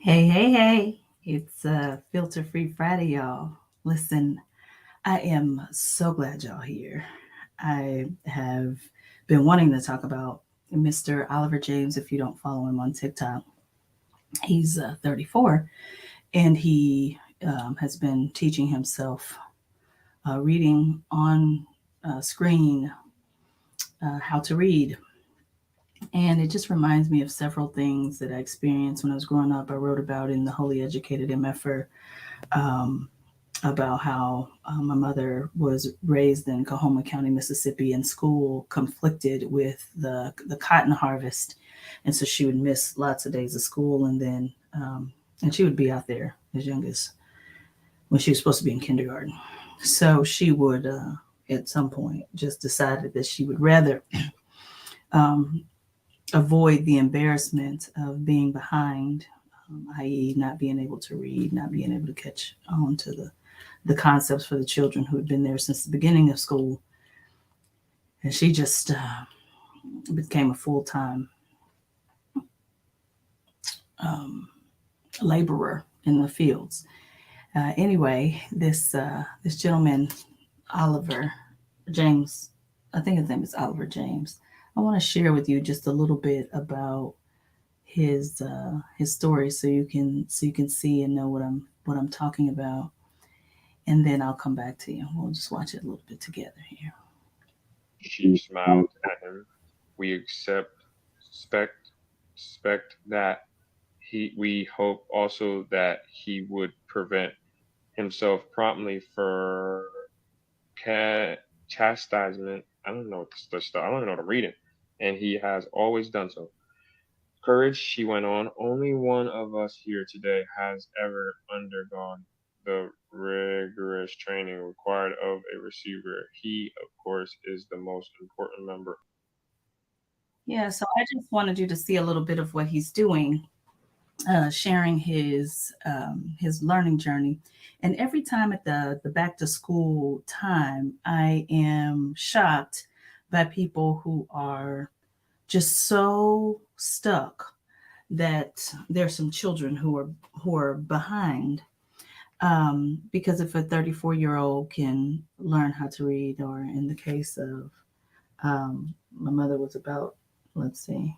Hey, hey, hey. It's Filter Free Friday, y'all. Listen, I am so glad y'all here. I have been wanting to talk about Mr. Oliver James. If you don't follow him on TikTok, he's 34 and he has been teaching himself reading on screen, how to read. And it just reminds me of several things that I experienced when I was growing up. I wrote about in the Holy Educated MFer, um, about how my mother was raised in Coahoma County, Mississippi, and school conflicted with the cotton harvest, and so she would miss lots of days of school, and she would be out there as young as when she was supposed to be in kindergarten. So she would, at some point, just decided that she would rather um, avoid the embarrassment of being behind, i.e., not being able to read, not being able to catch on to the concepts for the children who had been there since the beginning of school. And she just became a full time um, laborer in the fields. Anyway, this gentleman, Oliver James, I think his name is Oliver James. I want to share with you just a little bit about his story, so you can see and know what I'm talking about, and then I'll come back to you. We'll just watch it a little bit together here. She smiled at him. We expect that we hope also that he would prevent himself promptly for chastisement. I don't know what the stuff. I don't know the reading, and he has always done so. Courage, she went on. Only one of us here today has ever undergone the rigorous training required of a receiver. He, of course, is the most important member. Yeah, so I just wanted you to see a little bit of what he's doing, sharing his learning journey. And every time at the back to school time, I am shocked by people who are just so stuck that there's some children who are behind. Because if a 34-year-old can learn how to read, or in the case of my mother was about, let's see,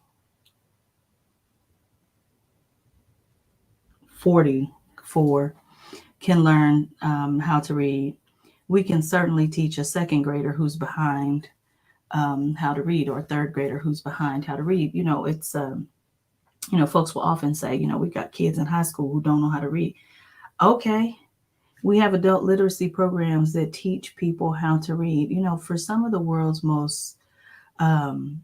44, can learn how to read, we can certainly teach a second grader who's behind how to read, or a third grader who's behind how to read. Folks will often say, we got kids in high school who don't know how to read. Okay, we have adult literacy programs that teach people how to read. For some of the world's most um,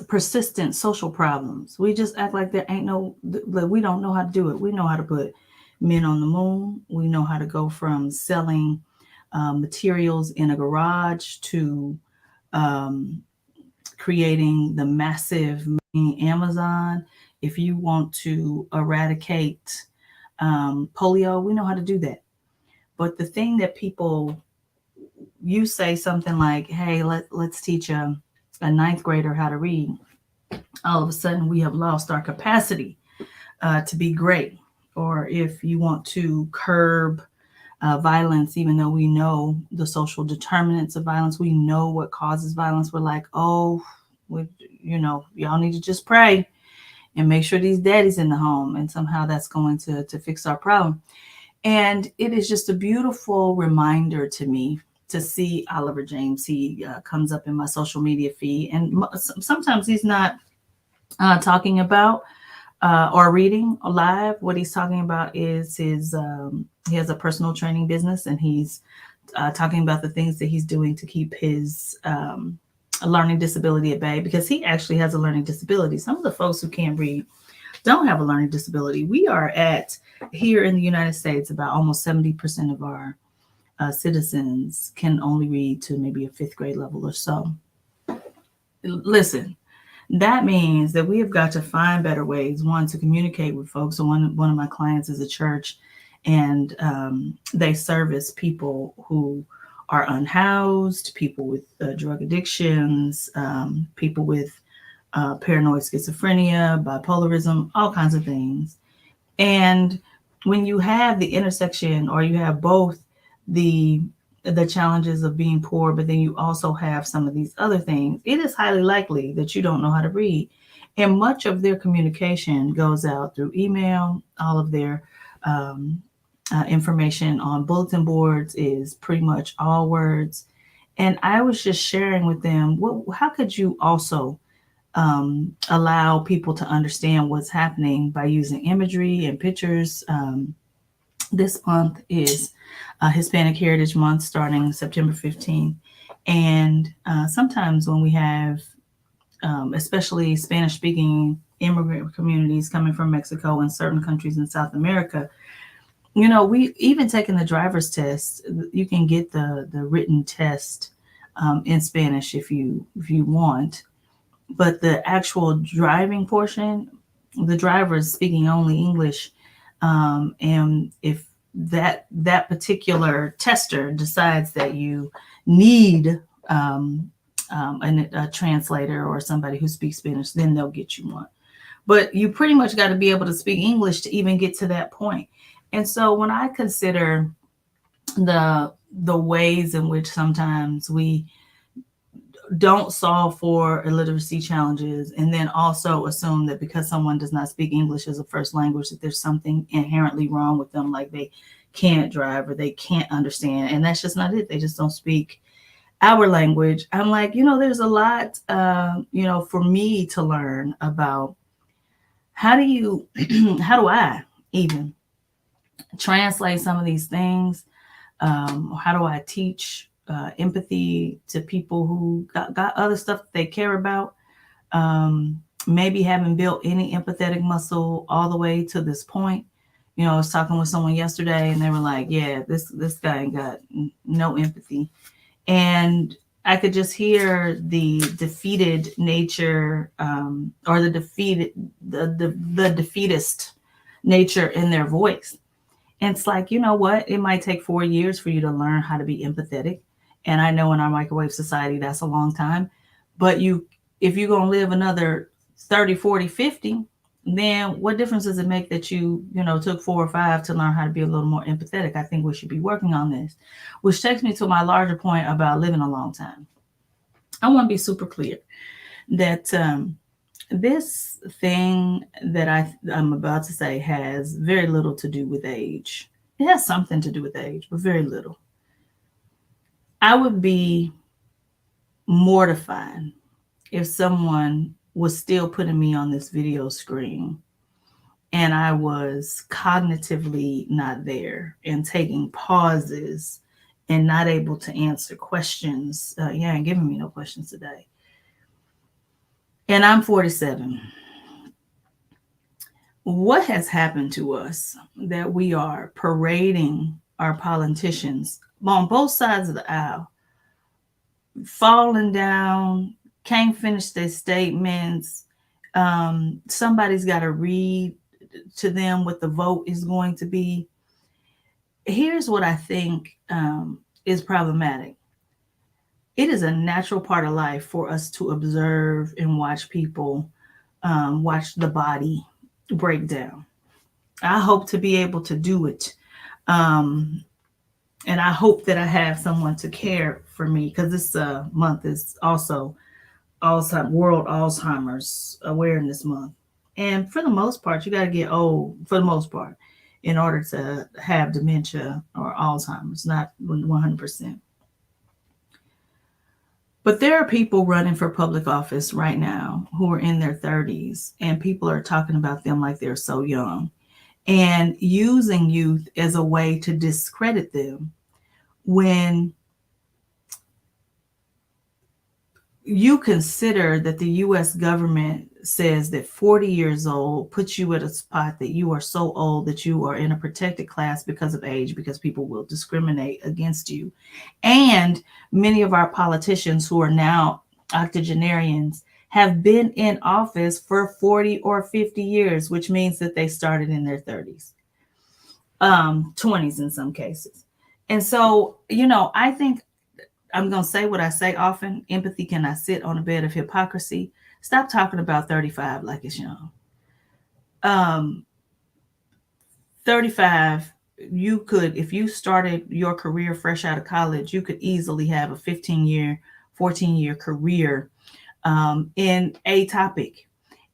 persistent social problems, we just act like there ain't no, that we don't know how to do it. We know how to put men on the moon. We know how to go from selling materials in a garage to um, creating the massive Amazon. If you want to eradicate polio, we know how to do that. But the thing that people, you say something like, hey, let's teach a ninth grader how to read. All of a sudden, we have lost our capacity to be great. Or if you want to curb violence, even though we know the social determinants of violence, we know what causes violence. We're like, oh, we, y'all need to just pray and make sure these daddies in the home, and somehow that's going to fix our problem. And it is just a beautiful reminder to me to see Oliver James. He comes up in my social media feed, and sometimes he's not talking about or reading live. What he's talking about is he has a personal training business, and he's talking about the things that he's doing to keep his learning disability at bay, because he actually has a learning disability. Some of the folks who can't read don't have a learning disability. We are at, here in the United States, about almost 70% of our citizens can only read to maybe a fifth grade level or so. Listen, that means that we have got to find better ways, one, to communicate with folks. So one of my clients is a church, and they service people who are unhoused, people with drug addictions, people with paranoid schizophrenia, bipolarism, all kinds of things. And when you have the intersection, or you have both the the challenges of being poor, but then you also have some of these other things, it is highly likely that you don't know how to read. And much of their communication goes out through email. All of their information on bulletin boards is pretty much all words. And I was just sharing with them, how could you also allow people to understand what's happening by using imagery and pictures? This month is Hispanic Heritage Month starting September 15th. And sometimes when we have, especially Spanish speaking immigrant communities coming from Mexico and certain countries in South America, we even taking the driver's test, you can get the written test in Spanish if you want. But the actual driving portion, the driver is speaking only English. And if that particular tester decides that you need a translator or somebody who speaks Spanish, then they'll get you one. But you pretty much got to be able to speak English to even get to that point. And so when I consider the ways in which sometimes we don't solve for illiteracy challenges, and then also assume that because someone does not speak English as a first language, that there's something inherently wrong with them, like they can't drive or they can't understand. And that's just not it. They just don't speak our language. I'm like, there's a lot, for me to learn about how do I even translate some of these things? How do I teach empathy to people who got other stuff that they care about? Maybe haven't built any empathetic muscle all the way to this point. I was talking with someone yesterday, and they were like, "Yeah, this guy ain't got no empathy," and I could just hear the defeated nature, or the defeatist nature in their voice. And it's like, you know what? It might take 4 years for you to learn how to be empathetic. And I know in our microwave society, that's a long time. But if you're going to live another 30, 40, 50, then what difference does it make that took 4 or 5 to learn how to be a little more empathetic? I think we should be working on this, which takes me to my larger point about living a long time. I want to be super clear that this thing that I'm about to say has very little to do with age. It has something to do with age, but very little. I would be mortified if someone was still putting me on this video screen and I was cognitively not there and taking pauses and not able to answer questions. And giving me no questions today. And I'm 47. What has happened to us that we are parading our politicians on both sides of the aisle, falling down, can't finish their statements? Somebody's got to read to them what the vote is going to be. Here's what I think is problematic. It is a natural part of life for us to observe and watch people, watch the body break down. I hope to be able to do it. And I hope that I have someone to care for me, because this month is also World Alzheimer's Awareness Month. And for the most part, you got to get old, for the most part, in order to have dementia or Alzheimer's, not 100%. But there are people running for public office right now who are in their 30s, and people are talking about them like they're so young and using youth as a way to discredit them, when you consider that the U.S. government says that 40 years old puts you at a spot that you are so old that you are in a protected class because of age, because people will discriminate against you. And many of our politicians who are now octogenarians have been in office for 40 or 50 years, which means that they started in their 30s, 20s in some cases. And so, I think I'm going to say what I say often: empathy cannot sit on a bed of hypocrisy. Stop talking about 35 like it's young. Um, 35, you could, if you started your career fresh out of college, you could easily have a 15-year, 14-year career in a topic.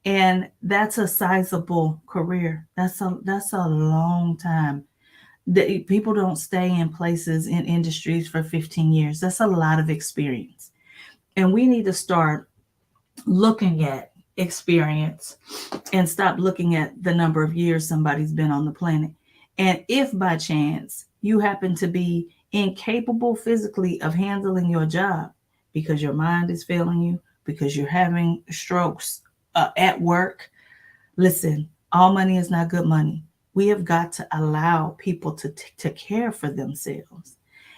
And that's a sizable career. That's a long time. People don't stay in places in industries for 15 years. That's a lot of experience. And we need to start looking at experience and stop looking at the number of years somebody's been on the planet. And if by chance you happen to be incapable physically of handling your job because your mind is failing you, because you're having strokes at work, listen, all money is not good money. We have got to allow people to care for themselves.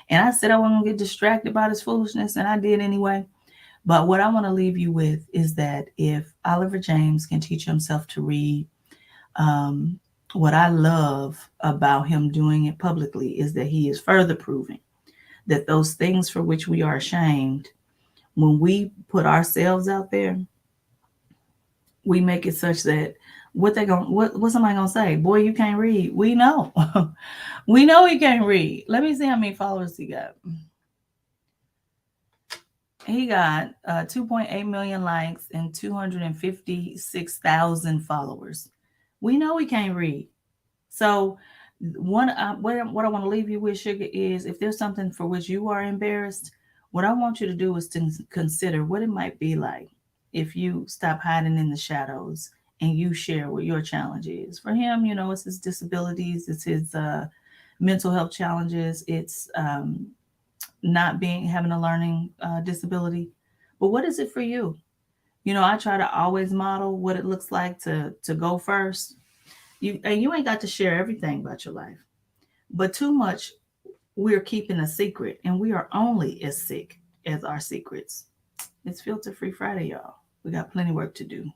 And I said I wasn't going to get distracted by this foolishness, and I did anyway. But what I want to leave you with is that if Oliver James can teach himself to read, um, what I love about him doing it publicly is that he is further proving that those things for which we are ashamed, when we put ourselves out there, we make it such that what somebody gonna say? Boy, you can't read. We know, we know he can't read. Let me see how many followers he got. He got 2.8 million likes and 256,000 followers. We know he can't read. So, what I want to leave you with, Sugar, is if there's something for which you are embarrassed, what I want you to do is to consider what it might be like if you stop hiding in the shadows and you share what your challenge is. For him, it's his disabilities, it's his mental health challenges, it's not being having a learning disability. But what is it for you? I try to always model what it looks like to go first. You ain't got to share everything about your life, but too much we're keeping a secret, and we are only as sick as our secrets. It's Filter Free Friday, y'all. We got plenty work to do.